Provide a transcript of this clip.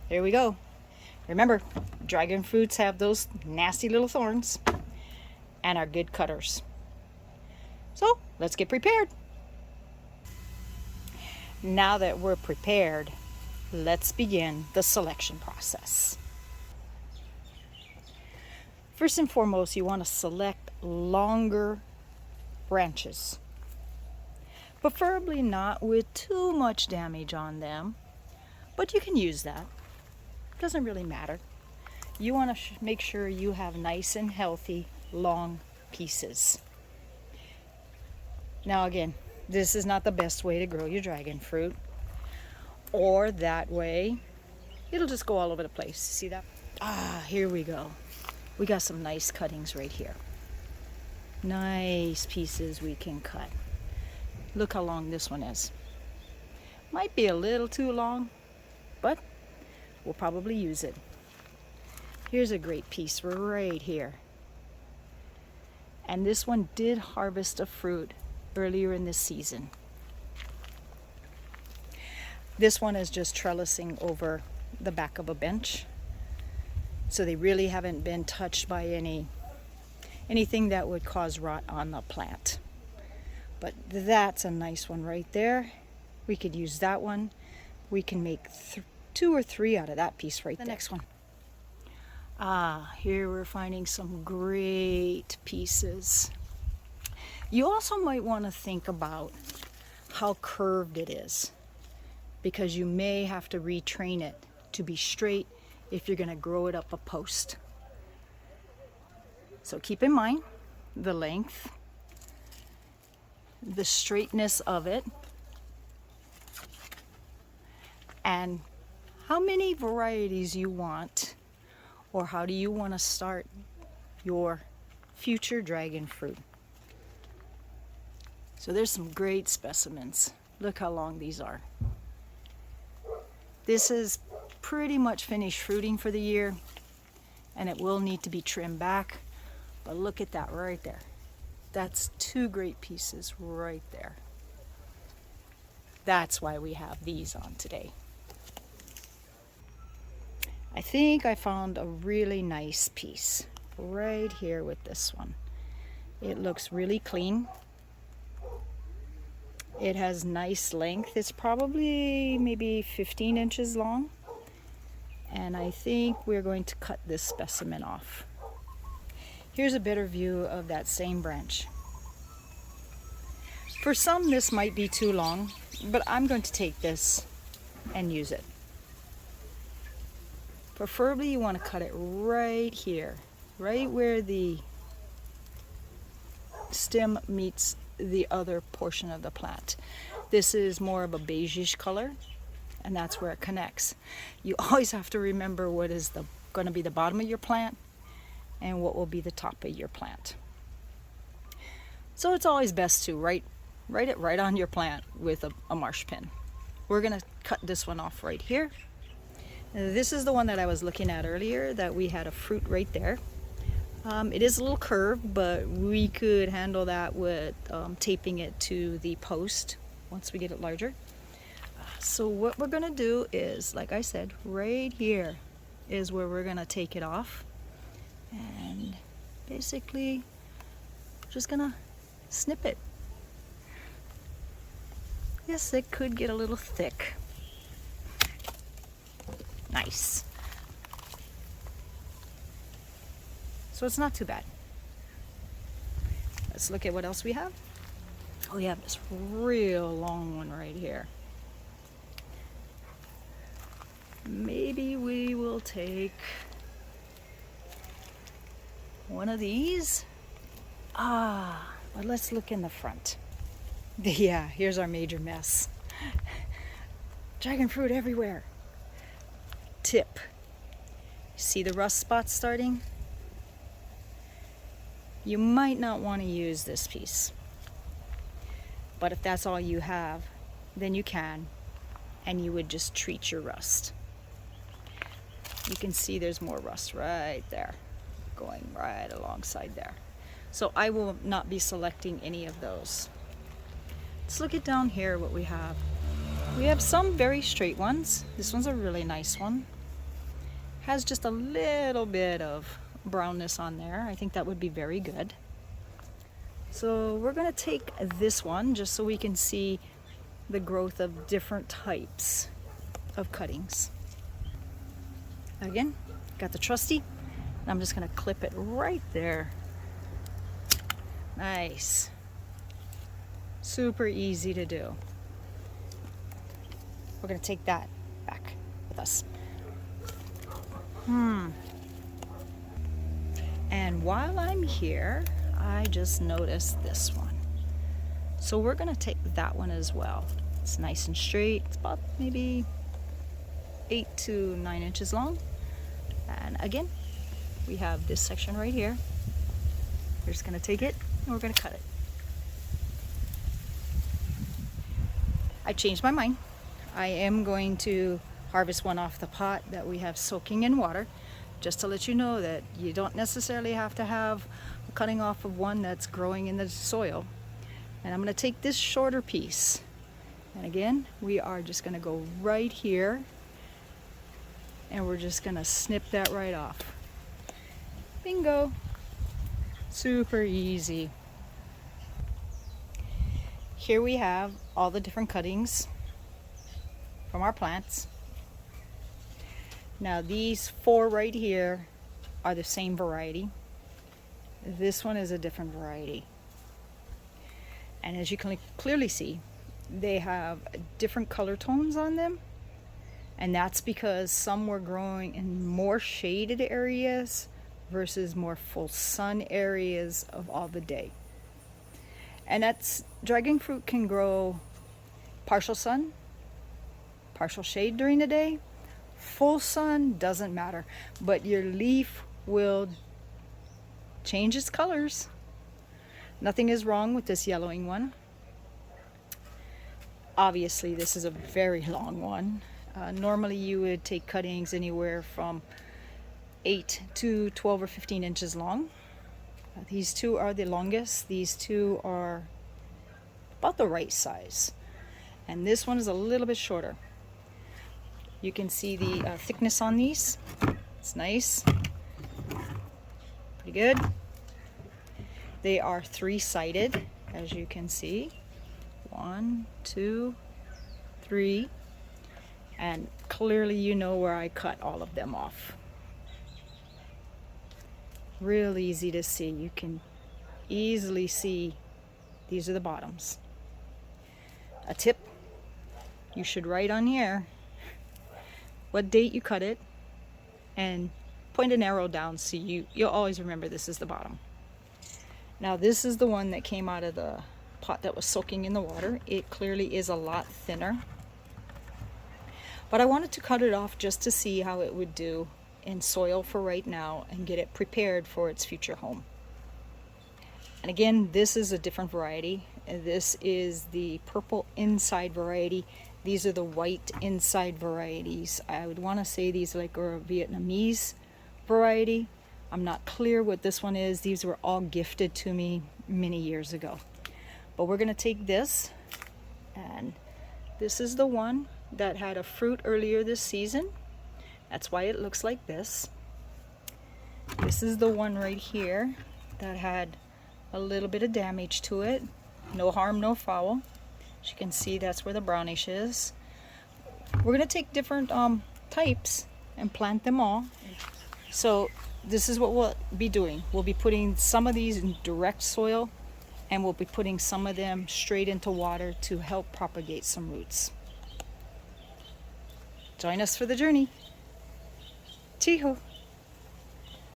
here we go. Remember, dragon fruits have those nasty little thorns and are good cutters. So let's get prepared. Now that we're prepared, let's begin the selection process. First and foremost, you want to select longer branches, preferably not with too much damage on them, but you can use that. Doesn't really matter. You want to make sure you have nice and healthy long pieces. Now again, this is not the best way to grow your dragon fruit, or that way it'll just go all over the place. See that? Here we go. We got some nice cuttings right here. Nice pieces we can cut. Look how long this one is. Might be a little too long, but we'll probably use it. Here's a great piece right here. And this one did harvest a fruit earlier in this season. This one is just trellising over the back of a bench. So they really haven't been touched by anything that would cause rot on the plant. But that's a nice one right there. We could use that one. We can make 2 or 3 out of that piece right there. The next one. Here we're finding some great pieces. You also might want to think about how curved it is, because you may have to retrain it to be straight if you're going to grow it up a post. So keep in mind the length, the straightness of it, and how many varieties you want, or how do you want to start your future dragon fruit. So there's some great specimens. Look how long these are. This is pretty much finished fruiting for the year, and it will need to be trimmed back, but look at that right there. That's 2 great pieces right there. That's why we have these on today. I think I found a really nice piece right here with this one. It looks really clean. It has nice length. It's probably maybe 15 inches long. And I think we're going to cut this specimen off. Here's a better view of that same branch. For some, this might be too long, but I'm going to take this and use it. Preferably you want to cut it right here, right where the stem meets the other portion of the plant. This is more of a beigeish color, and that's where it connects. You always have to remember what is going to be the bottom of your plant and what will be the top of your plant. So it's always best to write it right on your plant with a marsh pin. We're going to cut this one off right here. This is the one that I was looking at earlier, that we had a fruit right there. It is a little curved, but we could handle that with taping it to the post once we get it larger. So what we're going to do is, like I said, right here is where we're going to take it off. And basically, just going to snip it. Yes, it could get a little thick. Nice. So it's not too bad. Let's look at what else we have. Oh, we have this real long one right here. Maybe we will take one of these. But let's look in the front. Yeah, here's our major mess. Dragon fruit everywhere. Tip. See the rust spots starting? You might not want to use this piece, but if that's all you have, then you can, and you would just treat your rust. You can see there's more rust right there, going right alongside there. So I will not be selecting any of those. Let's look at down here what we have. We have some very straight ones. This one's a really nice one. has just a little bit of brownness on there. I think that would be very good. So we're going to take this one just so we can see the growth of different types of cuttings. Again, got the trusty, and I'm just going to clip it right there. Nice. Super easy to do. We're going to take that back with us. And while I'm here, I just noticed this one. So we're going to take that one as well. It's nice and straight. It's about maybe 8 to 9 inches long. And again, we have this section right here. We're just going to take it and we're going to cut it. I changed my mind. I am going to harvest one off the pot that we have soaking in water, just to let you know that you don't necessarily have to have a cutting off of one that's growing in the soil. And I'm going to take this shorter piece, and again we are just going to go right here and we're just going to snip that right off. Bingo. Super easy. Here we have all the different cuttings from our plants. Now these 4 right here are the same variety. This one is a different variety. And as you can clearly see, they have different color tones on them. And that's because some were growing in more shaded areas versus more full sun areas of all the day. And that's, dragon fruit can grow partial sun, partial shade during the day. Full sun doesn't matter, but your leaf will change its colors. Nothing is wrong with this yellowing one. Obviously, this is a very long one. Normally, you would take cuttings anywhere from 8 to 12 or 15 inches long. These 2 are the longest. These 2 are about the right size. And this one is a little bit shorter. You can see the thickness on these. It's nice. Pretty good. They are 3-sided, as you can see. 1, 2, 3. And clearly you know where I cut all of them off. Real easy to see. You can easily see these are the bottoms. A tip, you should write on here what date you cut it and point an arrow down so you'll always remember this is the bottom. Now this is the one that came out of the pot that was soaking in the water. It clearly is a lot thinner, but I wanted to cut it off just to see how it would do in soil for right now and get it prepared for its future home. And again, this is a different variety. This is the purple inside variety. These are the white inside varieties. I would want to say these are a Vietnamese variety. I'm not clear what this one is. These were all gifted to me many years ago. But we're going to take this, and this is the one that had a fruit earlier this season. That's why it looks like this. This is the one right here that had a little bit of damage to it. No harm, no foul. As you can see, that's where the brownish is. We're going to take different types and plant them all. So this is what we'll be doing. We'll be putting some of these in direct soil, and we'll be putting some of them straight into water to help propagate some roots. Join us for the journey. Chiho.